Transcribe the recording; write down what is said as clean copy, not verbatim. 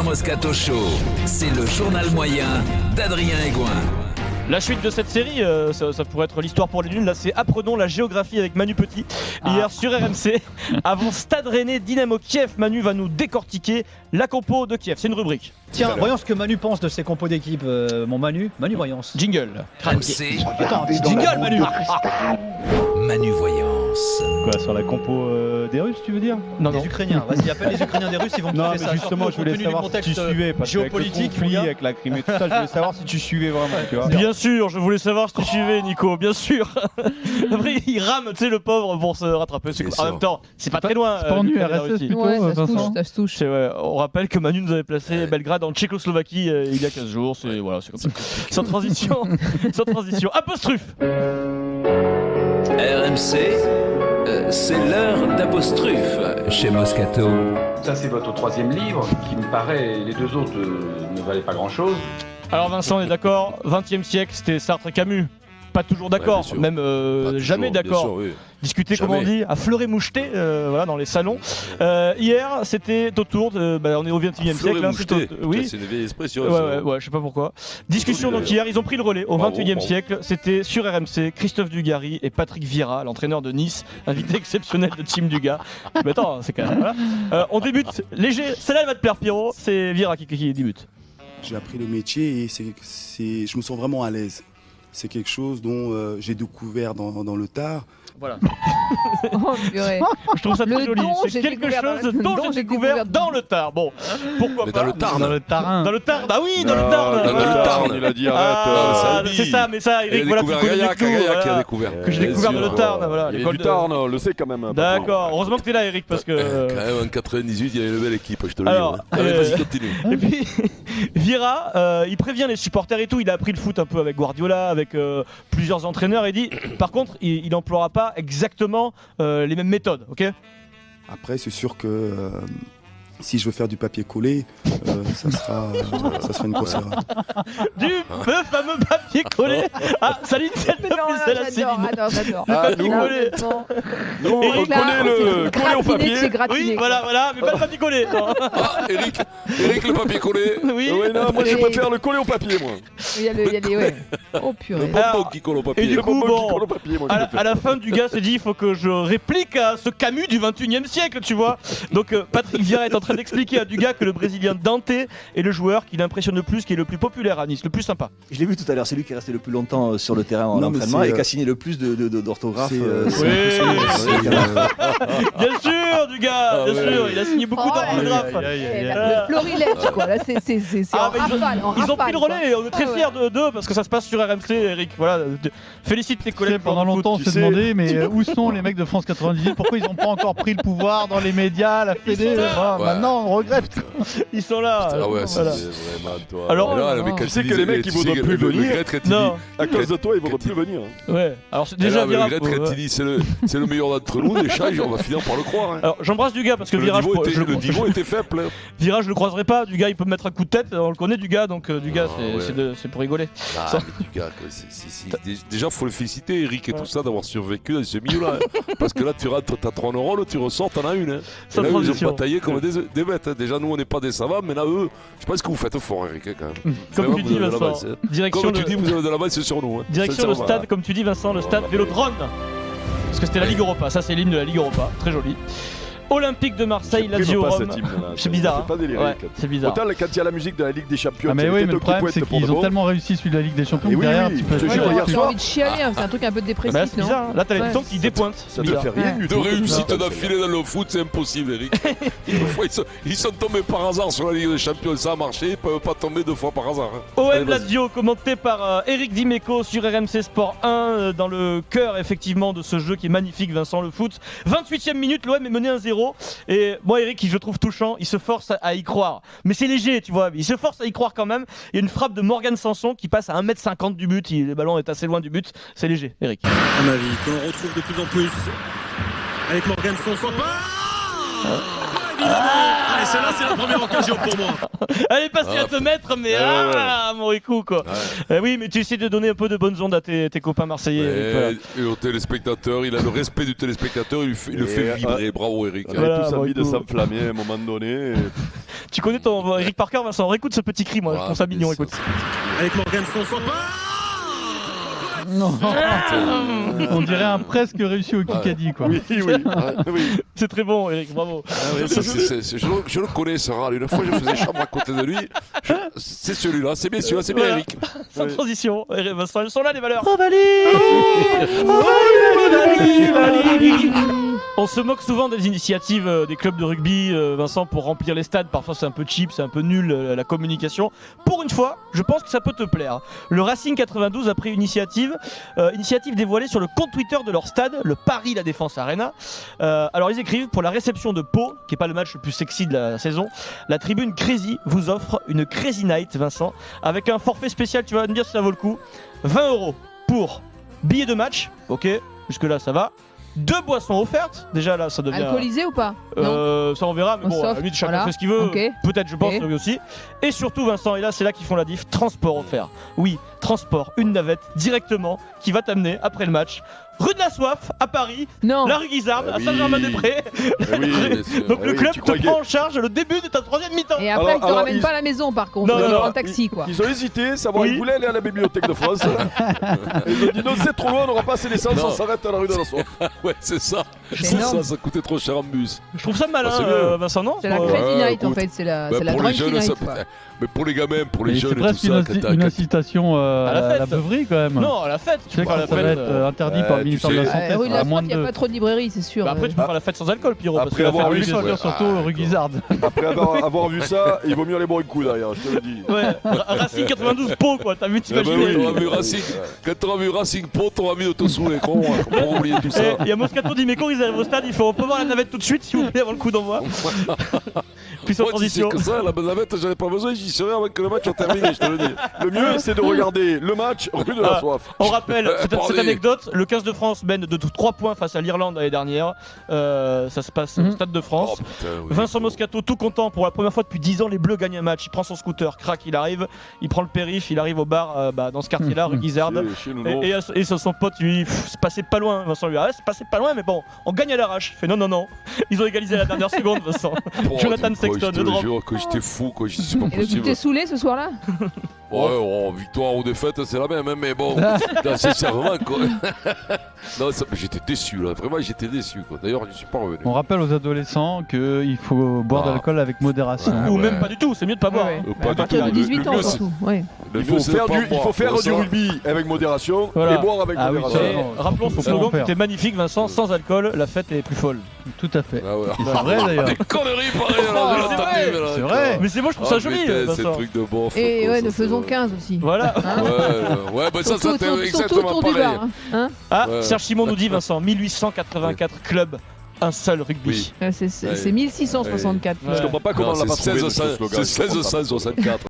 Moscato Show, c'est le journal moyen d'Adrien Egoin. La suite de cette série, ça pourrait être l'histoire pour les nuls. Là, c'est Apprenons la géographie avec Manu Petit. Hier sur RMC, avant Stade Rennais, Dynamo Kiev, Manu va nous décortiquer la compo de Kiev. C'est une rubrique. Tiens, voyons ce que Manu pense de ses compos d'équipe. Mon Manu, Voyance. Jingle. RMC, Attends, jingle Manu. Manu Voyance. Quoi, sur la compo des Russes, tu veux dire? Non, Les Ukrainiens, vas-y, appelle les Ukrainiens des Russes, ils vont me Non, trouver mais ça. justement, je voulais savoir si tu suivais, parce géopolitique, qu'avec le conflit, avec la Crimée et tout ça, je voulais savoir si tu suivais vraiment, tu vois. Bien sûr, je voulais savoir si tu suivais, Nico, bien sûr. Après, il rame, tu sais, le pauvre pour se rattraper. En même temps, c'est pas très loin. C'est pas en du URSS plutôt, Ouais, Vincent. ça se touche. On rappelle que Manu nous avait placé Belgrade en Tchécoslovaquie il y a 15 jours. C'est comme ça. Sans transition. Apostrophe. RMC, c'est l'heure d'apostrophe chez Moscato. Ça, c'est votre troisième livre, qui me paraît, les deux autres ne valaient pas grand-chose. Alors Vincent, on est d'accord, 20e siècle, c'était Sartre et Camus. Pas toujours d'accord, bien sûr. même jamais d'accord. Sûr, oui. Discuter, Jamais. comme on dit, à fleurer moucheté, voilà, dans les salons. Hier, c'était autour de. On est au 21e siècle. Hein, Oui. C'est une vieille expression. Ouais, je sais pas pourquoi. Discussion donc hier, ils ont pris le relais au 21e siècle. C'était sur RMC, Christophe Dugarry et Patrick Vieira, l'entraîneur de Nice, invité exceptionnel de Team Dugas. Mais attends, c'est quand même. Voilà. On débute léger. Celle-là, elle va te plaire, Pierrot. C'est Vieira qui débute. J'ai appris le métier et je me sens vraiment à l'aise. C'est quelque chose dont j'ai découvert dans le tard. Voilà. Oh, purée. Je trouve ça très Le joli. don, C'est j'ai quelque découvert chose dont j'ai découvert dans le Tarn. Bon, pourquoi Mais pas. dans le Tarn. Dans le Tarin. Dans le Tarn. Ah oui, dans le Tarn. Dans le Tarn, il a dit arrête. C'est ça, mais ça, Il a Eric, voilà, découvert tu connais Gaillac, mieux que nous, Gaillac qui a voilà. découvert. Que j'ai découvert dans le Tarn, voilà. Il y a l'école du de- Tarn, on le sait quand même. D'accord, heureusement que t'es là, Eric, parce que. Quand même, en 98, il y avait une belle équipe, je te le dis. Alors, Allez, vas-y, continue. Et puis, Vieira, il prévient les supporters et tout. Il a appris le foot un peu avec Guardiola, avec plusieurs entraîneurs. Et dit, par contre, il n'emploiera pas exactement les mêmes méthodes, ok? Après, c'est sûr que si je veux faire du papier collé, ça sera une grosse erreur. Du fameux papier collé. Ah, Saline, elle te Non, plaît, celle-là, j'adore, Céline. j'adore. Le papier Là, collé. honnêtement. Nous, on Eric, connaît le collé au papier. C'est gratiné. Oui, quoi. voilà, mais pas le papier collé. Non. Ah, Eric, le papier collé. Oui. Ouais, non, moi je Et- préfère le collé au papier, moi. Il y a les ouais. Oh Le purée. bonbon Alors, qui colle au et papier. du Le coup, bonbon bon, qui colle au papier, moi je à préfère. la fin, Dugas s'est dit il faut que je réplique à ce Camus du 21e siècle, tu vois. Donc Patrick Vieira est en train d'expliquer à Dugas que le Brésilien Dante est le joueur qui l'impressionne le plus, qui est le plus populaire à Nice, le plus sympa. Je l'ai vu tout à l'heure, c'est lui qui est resté le plus longtemps sur le terrain en Non, mais entraînement c'est, et qui a signé le plus d'orthographes. Oui, bien sûr, Dugas, bien sûr, il a signé beaucoup Oh, d'orthographes. Le florilège, quoi. Là, c'est Ah, en bah, rafale. ils ont pris le relais et on est très Ah, ouais. fiers d'eux parce que ça se passe sur RMC, Eric. Voilà, félicite tes collègues. Pendant dans le longtemps, on foot, s'est tu sais. demandé, mais où sont les mecs de France 98? Pourquoi ils n'ont pas encore pris le pouvoir dans les médias, la Fédé? sont là. Ah, Ouais. Maintenant, on regrette. Ils sont là. Ah ouais, c'est Voilà. vraiment toi. Alors, Et là, le non. mec, Tu quand sais il que les disait- mecs, ils tu sais voudront que plus le venir. Gret, quand il Non. dit- À cause de toi, ils vont plus venir. Ouais. Alors c'est Et déjà là, Vieira. le Gret, quand il dit c'est le meilleur d'entre nous, des changes, on va finir par le croire. hein. Alors j'embrasse Dugas parce que Le Vieira, niveau était faible. hein. Vieira, je le croiserai pas. Dugas, il peut me mettre un coup de tête. On le connaît, Dugas, donc Dugas, Ah, c'est pour rigoler. Ah, Ça- mais du gars, déjà, faut le féliciter, Eric, et tout ça, d'avoir survécu dans ce milieu-là. hein. Parce que là, tu rentres, t'as 3 neurones, tu ressors, t'en as une. hein. Et Sans là, eux, ils ont transition. bataillé comme des bêtes. hein. Déjà, nous, on n'est pas des savants, mais là, eux, je pense que vous faites fort, Eric, hein, quand même. Comme Vraiment, tu vous dis, avez de Vincent. l'avance, hein. Direction Comme le tu dis, vous avez de l'avance sur nous. hein. direction le Sincèrement, stade, comme tu dis, Vincent, le stade Vélodrome. Parce que c'était la Ligue Europa. Ça, c'est l'hymne de la Ligue Europa. Très joli. Olympique de Marseille, Lazio pas Rome. cet hymne-là. C'est bizarre. Ça fait pas délirer, Ouais, quand c'est bizarre. Autant quand il y a la musique de la Ligue des Champions, Ah, mais c'est oui, les mais le têtes problème, qui c'est pointent pour qu'ils le ont bon. tellement réussi celui de la Ligue des Champions Et que oui, derrière, oui, tu peux je te pas jure, dire. hier J'ai soir- envie de chialer, hein, c'est un truc un peu dépressif, Bah là, c'est non bizarre. Là, t'as les Ouais. sons qui dépointent. Ça te Bizarre. fait rien du De tout. réussite d'affilée dans le foot, c'est impossible, Eric. Une fois, ils sont tombés par hasard sur la Ligue des Champions, ça a marché, ils peuvent pas tomber 2 fois par hasard. hein. Allez, OM vas-y. Lazio, commenté par Eric Dimeco sur RMC Sport 1, dans le cœur effectivement de ce jeu qui est magnifique, Vincent, le foot. 28e minute, l'OM est mené 1-0. Et moi, Eric, qui je trouve touchant, il se force à y croire. Mais c'est léger, tu vois, il se force à y croire quand même. Il y a une frappe de Morgan Sanson qui passe à 1m50 du but, le ballon est assez loin du but. C'est léger, Eric. À mon avis, que l'on retrouve de plus en plus avec Morgan Sanson. Évidemment, Et celle-là, c'est la première occasion pour moi. Elle est passée à 2 mètres, mais mon écoute quoi. Oui, mais tu essaies de donner un peu de bonnes ondes à tes copains marseillais. Et au téléspectateur, il a le respect du téléspectateur, il le fait vibrer. Bravo Eric. On a tous envie de s'enflammer à un moment donné. Tu connais ton Eric Parker, Vincent, réécoute ce petit cri, moi, je trouve ça mignon, écoute. Avec Morgan Sanson. Non. On dirait presque réussi au Kikadi, quoi. Oui. C'est très bon, Eric, bravo. Je le connais, ce râle. Une fois, je faisais chambre à côté de lui. C'est celui-là, c'est bien celui-là, c'est bien Eric. Sans transition, Vincent, elles sont là les valeurs. On se moque souvent des initiatives des clubs de rugby, Vincent, pour remplir les stades. Parfois c'est un peu cheap, c'est un peu nul la communication. Pour une fois, je pense que ça peut te plaire. Le Racing 92 a pris une initiative dévoilée sur le compte Twitter de leur stade, le Paris La Défense Arena. Alors ils écrivent: pour la réception de Pau, qui n'est pas le match le plus sexy de la saison, la tribune Crazy vous offre une Crazy Night, Vincent, avec un forfait spécial, tu vas me dire si ça vaut le coup. 20 € pour billets de match, ok, jusque là ça va. 2 boissons offertes, déjà là ça devient... Alcoolisé ou pas? Ça on verra, mais bon, à la limite chacun fait ce qu'il veut, peut-être je pense, lui aussi. Et surtout Vincent, et là c'est là qu'ils font la diff, transport offert. Oui, transport, une navette directement qui va t'amener après le match rue de la Soif à Paris, la rue Guizarde à Saint-Germain-des-Prés. Donc le club te prend en charge le début de ta 3e mi-temps. Et après, ils te ramènent pas à la maison par contre, ils prennent un taxi quoi. Ils ont hésité, savoir, ils voulaient aller à la Bibliothèque de France. Ils ont dit non, c'est trop loin, on n'aura pas assez d'essence, on s'arrête à la rue de la Soif. Ouais, c'est ça. Ça coûtait trop cher en bus. Je trouve ça malin, Vincent, non? C'est la Crazy Night en fait, c'est la Drunky Night. Mais pour les gamins, pour les jeunes, c'est presque une incitation à la beuverie quand même. Non, à la fête. Tu sais que ça va être interdit par le ministère de la Santé. Rue de la Soif, il n'y a pas trop de librairies, c'est sûr. Après, tu peux faire la fête sans alcool, Pierrot. Après avoir vu ça, surtout rue Guizarde. Après avoir vu ça, il vaut mieux aller boire une coup derrière, je te le dis. Ouais, Racing 92 Pau, quoi. T'as vu, t'imagines? Quand t'auras vu Racing Pau, t'auras mis Autosoulet, con, pour oublier tout ça. Il y a Moscato d'Imeco, ils arrivent au stade, il faut voir la navette tout de suite, s'il vous plaît, avant le coup d'envoi. Puis sans transition. C'est que ça, la navette, j'en ai pas besoin, j'y serai avant que le match soit terminé, je te le dis. Le mieux, c'est de regarder le match rue de la Soif. On rappelle cette anecdote, le 15 de France mène de 3 points face à l'Irlande l'année dernière. Ça se passe au Stade de France. Vincent Moscato, tout content, pour la première fois depuis 10 ans, les Bleus gagnent un match. Il prend son scooter, crac, il arrive, il prend le périph', il arrive au bar dans ce quartier-là, rue Guizarde. Et son pote, lui, c'est passé pas loin. Vincent lui, c'est passé pas loin, mais bon, on gagne à l'arrache. Il fait non. Ils ont égalisé à la dernière seconde, Vincent. Jonathan Sexton, le drop. Je te jure que j'étais fou, quoi. C'est pas possible. Tu t'es saoulé ce soir-là? Ouais, victoire ou défaite, c'est la même, mais bon, sincèrement, quoi. Non, j'étais déçu, là. Vraiment, j'étais déçu, quoi. D'ailleurs, je suis pas revenu. On rappelle aux adolescents qu'il faut boire de l'alcool avec modération. Ou même pas du tout, c'est mieux de pas boire. À partir de 18 ans, surtout. Il faut faire du rugby avec modération et boire avec modération. Rappelons ce slogan qui était magnifique, Vincent, sans alcool, la fête est plus folle. Tout à fait. C'est vrai d'ailleurs. Des conneries pareilles, c'est vrai. Mais c'est moi, je trouve ça joli. C'est le truc de bon. Et ouais, nous faisons 15 aussi. Voilà. Ouais, bah ça c'était exactement pareil. Serge Simon nous dit, Vincent, 1884 clubs, un seul rugby. C'est 1664. Je comprends pas comment on l'a pas trouvé. C'est 1664.